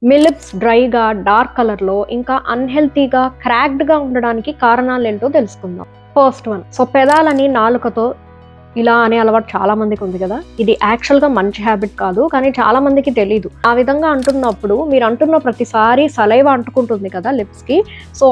మీ lips డ్రైగా, dark కలర్‌లో ఇంకా అన్‌హెల్తీగా, క్రాక్డ్‌గా ఉండడానికి కారణాలేంటో తెలుసుకుందాం. First one. పెదాలని నాలుకతో ఇలా అనే అలవాటు చాలా మందికి ఉంది కదా! ఇది యాక్చువల్‌గా మంచి హాబిట్ కాదు. కానీ చాలా మందికి తెలీదు. ఆ విధంగా అంటున్నప్పుడు మీరు అంటున్న ప్రతిసారి సలైవా అంటుకుంటుంది కదా లిప్స్‌కి.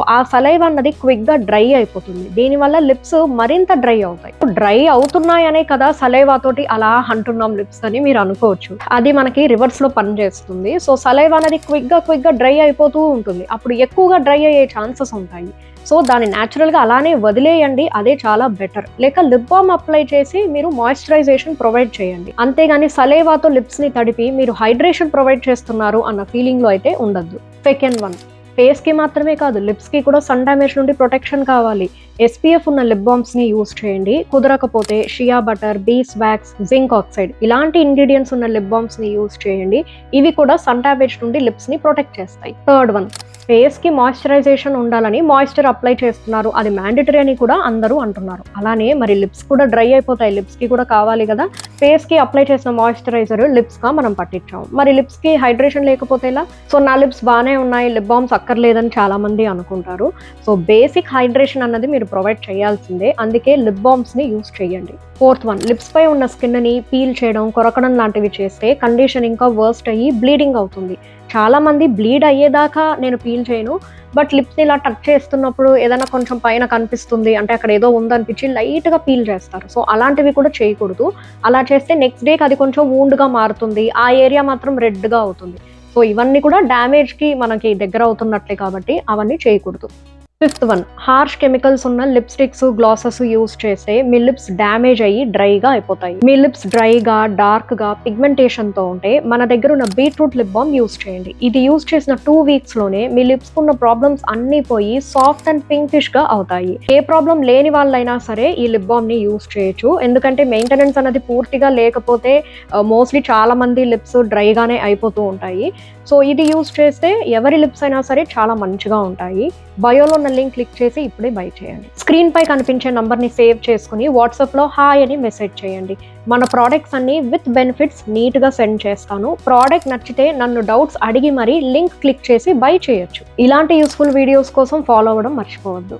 ఆ సలైవా అన్నది క్విక్‌గా డ్రై అయిపోతుంది. దీనివల్ల లిప్స్ మరింత డ్రై అవుతాయి. డ్రై అవుతున్నాయనే కదా సలైవా తోటి అలా అంటున్నాం లిప్స్ అని మీరు అనుకోవచ్చు. అది మనకి రివర్స్‌లో పనిచేస్తుంది. సలైవా అనేది క్విక్‌గా డ్రై అయిపోతూ ఉంటుంది. అప్పుడు ఎక్కువగా డ్రై అయ్యే ఛాన్సెస్ ఉంటాయి. దాన్ని న్యాచురల్‌గా అలానే వదిలేయండి. అదే చాలా బెటర్. లేక లిప్ బామ్ అప్లై చేసి మీరు మాయిశ్చరైజేషన్ ప్రొవైడ్ చేయండి. అంతేగాని సలైవాతో లిప్స్‌ని తడిపి మీరు హైడ్రేషన్ ప్రొవైడ్ చేస్తున్నారు అన్న ఫీలింగ్‌లో అయితే ఉండొద్దు. Second one. ఫేస్‌కి మాత్రమే కాదు లిప్స్‌కి కూడా సన్ డామేజ్ నుండి ప్రొటెక్షన్ కావాలి. SPF ఉన్న లిప్ బామ్స్‌ని యూజ్ చేయండి. కుదరకపోతే షియా బటర్, బీస్ వాక్స్, జింక్ ఆక్సైడ్ ఇలాంటి ఇంగ్రీడియెంట్స్ ఉన్న లిప్ బామ్స్‌ని యూజ్ చేయండి. ఇవి కూడా సన్ డామేజ్ నుండి లిప్స్‌ని ప్రొటెక్ట్ చేస్తాయి. Third one. ఫేస్‌కి మాయిశ్చరైజేషన్ ఉండాలని మాయిశ్చర్ అప్లై చేస్తున్నారు. అది మ్యాండేటరీ అని కూడా అందరూ అంటున్నారు. అలానే మరి లిప్స్ కూడా డ్రై అయిపోతాయి. లిప్స్‌కి కూడా కావాలి కదా! ఫేస్‌కి అప్లై చేసిన మాయిశ్చరైజర్ లిప్స్‌గా మనం పట్టించాం. మరి లిప్స్‌కి హైడ్రేషన్ లేకపోతే ఎలా? నా లిప్స్ బానే ఉన్నాయి. లిప్ బామ్స్ అక్కర్లేదని చాలా మంది అనుకుంటారు. బేసిక్ హైడ్రేషన్ అన్నది మీరు ప్రొవైడ్ చేయాల్సిందే. అందుకే లిప్ బామ్స్‌ని యూజ్ చేయండి. Fourth one. లిప్స్ పై ఉన్న స్కిన్‌ని పీల్ చేయడం, కొరకడం లాంటివి చేస్తే కండిషన్ ఇంకా వర్స్ట్ అయ్యి బ్లీడింగ్ అవుతుంది. చాలా మంది బ్లీడ్ అయ్యేదాకా నేను పీల్ చేయను. బట్ లిప్స్‌ని ఇలా టచ్ చేస్తున్నప్పుడు ఏదైనా కొంచెం పైన కనిపిస్తుంది అంటే అక్కడ ఏదో ఉందనిపించి లైట్‌గా పీల్ చేస్తారు. అలాంటివి కూడా చేయకూడదు. అలా చేస్తే నెక్స్ట్ డేకి అది కొంచెం వూండ్‌గా మారుతుంది. ఆ ఏరియా మాత్రం రెడ్‌గా అవుతుంది. ఇవన్నీ కూడా డ్యామేజ్‌కి మనకి దగ్గర అవుతున్నట్లే కాబట్టి అవన్నీ చేయకూడదు. Fifth one. హార్ష్ కెమికల్స్ ఉన్న లిప్‌స్టిక్స్, గ్లాసెస్ యూజ్ చేస్తే మీ లిప్స్ డ్యామేజ్ అయ్యి డ్రైగా అయిపోతాయి. మీ లిప్స్ డ్రైగా, డార్క్‌గా, పిగ్మెంటేషన్‌తో ఉంటే మన దగ్గర ఉన్న బీట్రూట్ లిప్ బామ్ యూజ్ చేయండి. ఇది యూజ్ చేసిన 2 వీక్స్‌లోనే మీ లిప్స్‌కి ఉన్న ప్రాబ్లమ్స్ అన్నీ పోయి సాఫ్ట్ అండ్ పింకిష్‌గా అవుతాయి. ఏ ప్రాబ్లమ్ లేని వాళ్ళైనా సరే ఈ లిప్ బామ్‌ని యూజ్ చేయొచ్చు. ఎందుకంటే మెయింటెనెన్స్ అనేది పూర్తిగా లేకపోతే మోస్ట్‌లీ చాలా మంది లిప్స్ డ్రైగానే అయిపోతూ ఉంటాయి. ఇది యూజ్ చేస్తే ఎవరి లిప్స్ అయినా సరే చాలా మంచిగా ఉంటాయి. బయోలో ఉన్న లింక్ క్లిక్ చేసి ఇప్పుడే బై చేయండి. స్క్రీన్ పై కనిపించే నంబర్‌ని సేవ్ చేసుకుని వాట్సాప్‌లో హాయ్ అని మెసేజ్ చేయండి. మన ప్రొడక్ట్స్ అన్ని విత్ బెనిఫిట్స్ నీట్‌గా సెండ్ చేస్తాను. ప్రొడక్ట్ నచ్చితే నన్ను డౌట్స్ అడిగి మరీ లింక్ క్లిక్ చేసి బై చేయొచ్చు. ఇలాంటి యూస్ఫుల్ వీడియోస్ కోసం ఫాలో అవ్వడం మర్చిపోవద్దు.